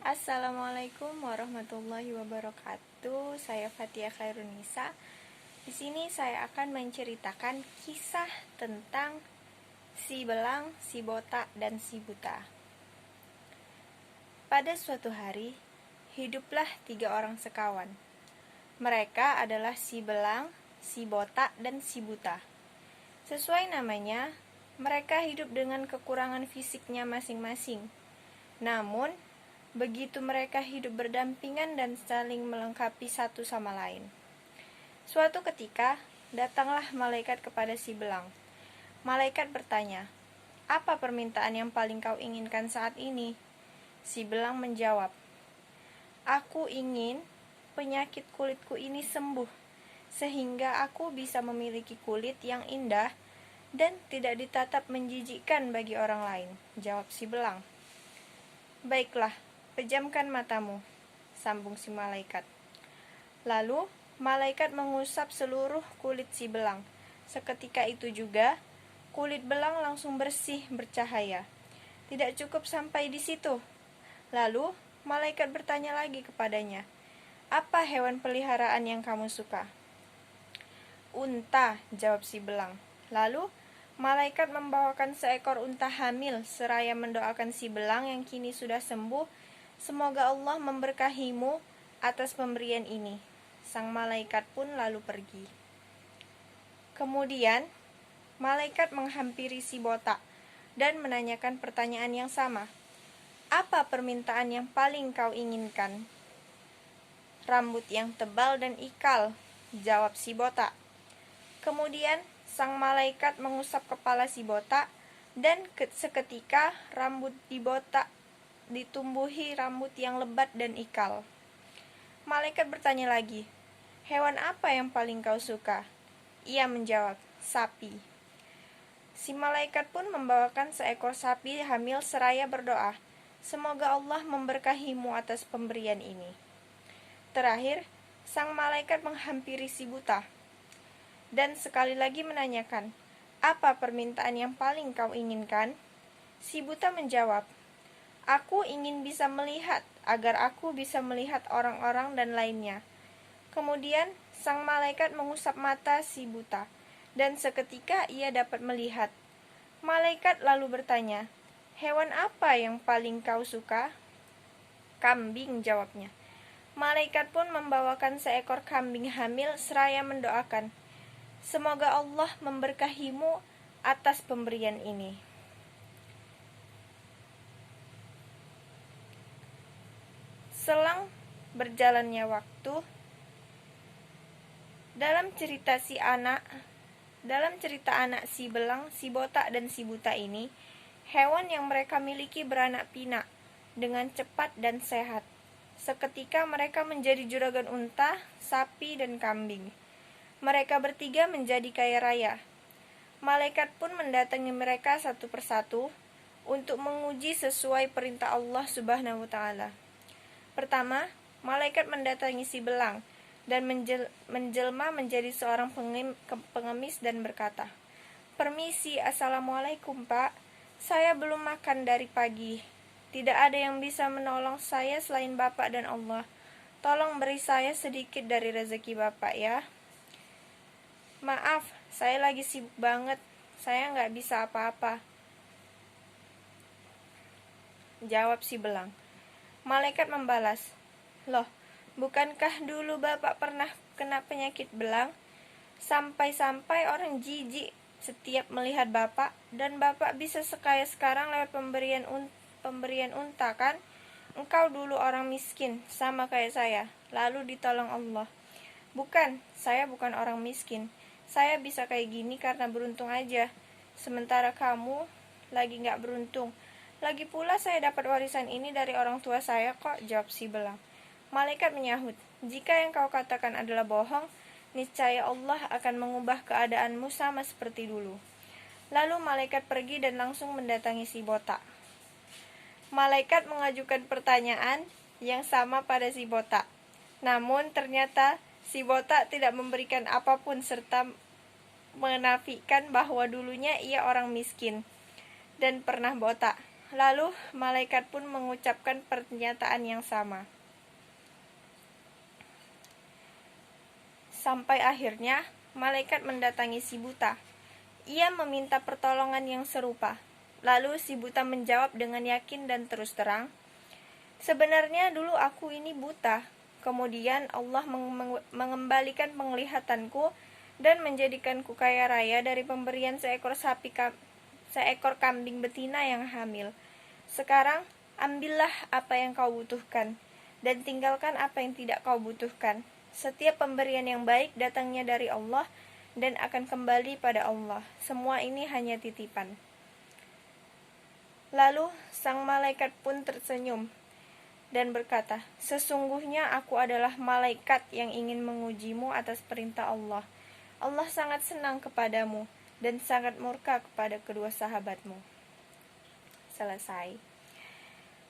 Assalamualaikum warahmatullahi wabarakatuh. Saya Fatia Khairunisa. Di sini saya akan menceritakan kisah tentang si belang, si botak, dan si buta. Pada suatu hari, hiduplah 3 orang sekawan. Mereka adalah si belang, si botak, dan si buta. Sesuai namanya, mereka hidup dengan kekurangan fisiknya masing-masing. Namun, begitu mereka hidup berdampingan dan saling melengkapi satu sama lain. Suatu ketika, datanglah malaikat kepada si belang. Malaikat bertanya, "Apa permintaan yang paling kau inginkan saat ini?" Si belang menjawab, "Aku ingin penyakit kulitku ini sembuh, sehingga aku bisa memiliki kulit yang indah dan tidak ditatap menjijikkan bagi orang lain." Jawab si belang. "Baiklah, pejamkan matamu," sambung si malaikat. Lalu, malaikat mengusap seluruh kulit si belang. Seketika itu juga, kulit belang langsung bersih bercahaya. Tidak cukup sampai di situ. Lalu, malaikat bertanya lagi kepadanya, "Apa hewan peliharaan yang kamu suka?" "Unta," jawab si belang. Lalu, malaikat membawakan seekor unta hamil seraya mendoakan si belang yang kini sudah sembuh, "Semoga Allah memberkahimu atas pemberian ini." Sang malaikat pun lalu pergi. Kemudian, malaikat menghampiri si botak dan menanyakan pertanyaan yang sama. "Apa permintaan yang paling kau inginkan?" "Rambut yang tebal dan ikal," jawab si botak. Kemudian, sang malaikat mengusap kepala si botak dan seketika rambut di botak ditumbuhi rambut yang lebat dan ikal. Malaikat bertanya lagi, "Hewan apa yang paling kau suka?" Ia menjawab, "Sapi." Si malaikat pun membawakan seekor sapi hamil seraya berdoa, "Semoga Allah memberkahimu atas pemberian ini." Terakhir, sang malaikat menghampiri si buta dan sekali lagi menanyakan, "Apa permintaan yang paling kau inginkan?" Si buta menjawab, "Aku ingin bisa melihat, agar aku bisa melihat orang-orang dan lainnya." Kemudian, sang malaikat mengusap mata si buta, dan seketika ia dapat melihat. Malaikat lalu bertanya, "Hewan apa yang paling kau suka?" "Kambing," jawabnya. Malaikat pun membawakan seekor kambing hamil seraya mendoakan, "Semoga Allah memberkahimu atas pemberian ini." Selang berjalannya waktu, dalam cerita anak si belang, si botak, dan si buta ini, hewan yang mereka miliki beranak pinak dengan cepat dan sehat. Seketika mereka menjadi juragan unta, sapi, dan kambing. Mereka bertiga menjadi kaya raya. Malaikat pun mendatangi mereka satu persatu untuk menguji sesuai perintah Allah Subhanahu wa Ta'ala. Pertama, malaikat mendatangi si belang dan menjelma menjadi seorang pengemis dan berkata, "Permisi, Assalamualaikum Pak. Saya belum makan dari pagi. Tidak ada yang bisa menolong saya selain Bapak dan Allah. Tolong beri saya sedikit dari rezeki Bapak ya." "Maaf, saya lagi sibuk banget. Saya nggak bisa apa-apa," jawab si belang. Malaikat membalas, "Loh, bukankah dulu Bapak pernah kena penyakit belang? Sampai-sampai orang jijik setiap melihat Bapak, dan Bapak bisa sekaya sekarang lewat pemberian unta kan? Engkau dulu orang miskin, sama kayak saya, lalu ditolong Allah." "Bukan, saya bukan orang miskin. Saya bisa kayak gini karena beruntung aja. Sementara kamu lagi gak beruntung. Lagi pula saya dapat warisan ini dari orang tua saya kok," jawab si belang. Malaikat menyahut, "Jika yang kau katakan adalah bohong, niscaya Allah akan mengubah keadaanmu sama seperti dulu." Lalu malaikat pergi dan langsung mendatangi si botak. Malaikat mengajukan pertanyaan yang sama pada si botak. Namun ternyata si botak tidak memberikan apapun serta menafikan bahwa dulunya ia orang miskin dan pernah botak. Lalu malaikat pun mengucapkan pernyataan yang sama. Sampai akhirnya malaikat mendatangi si buta. Ia meminta pertolongan yang serupa. Lalu si buta menjawab dengan yakin dan terus terang, "Sebenarnya dulu aku ini buta. Kemudian Allah mengembalikan penglihatanku dan menjadikanku kaya raya dari pemberian seekor kambing betina yang hamil. Sekarang ambillah apa yang kau butuhkan dan tinggalkan apa yang tidak kau butuhkan. Setiap pemberian yang baik datangnya dari Allah dan akan kembali pada Allah. Semua ini hanya titipan." Lalu sang malaikat pun tersenyum dan berkata, "Sesungguhnya aku adalah malaikat yang ingin mengujimu atas perintah Allah. Allah sangat senang kepadamu dan sangat murka kepada kedua sahabatmu." Selesai.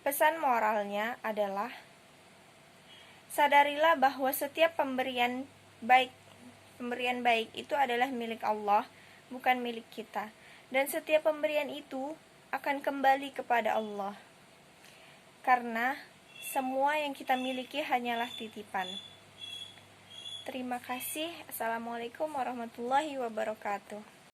Pesan moralnya adalah, sadarilah bahwa setiap pemberian baik itu adalah milik Allah, bukan milik kita. Dan setiap pemberian itu akan kembali kepada Allah. Karena semua yang kita miliki hanyalah titipan. Terima kasih. Assalamualaikum warahmatullahi wabarakatuh.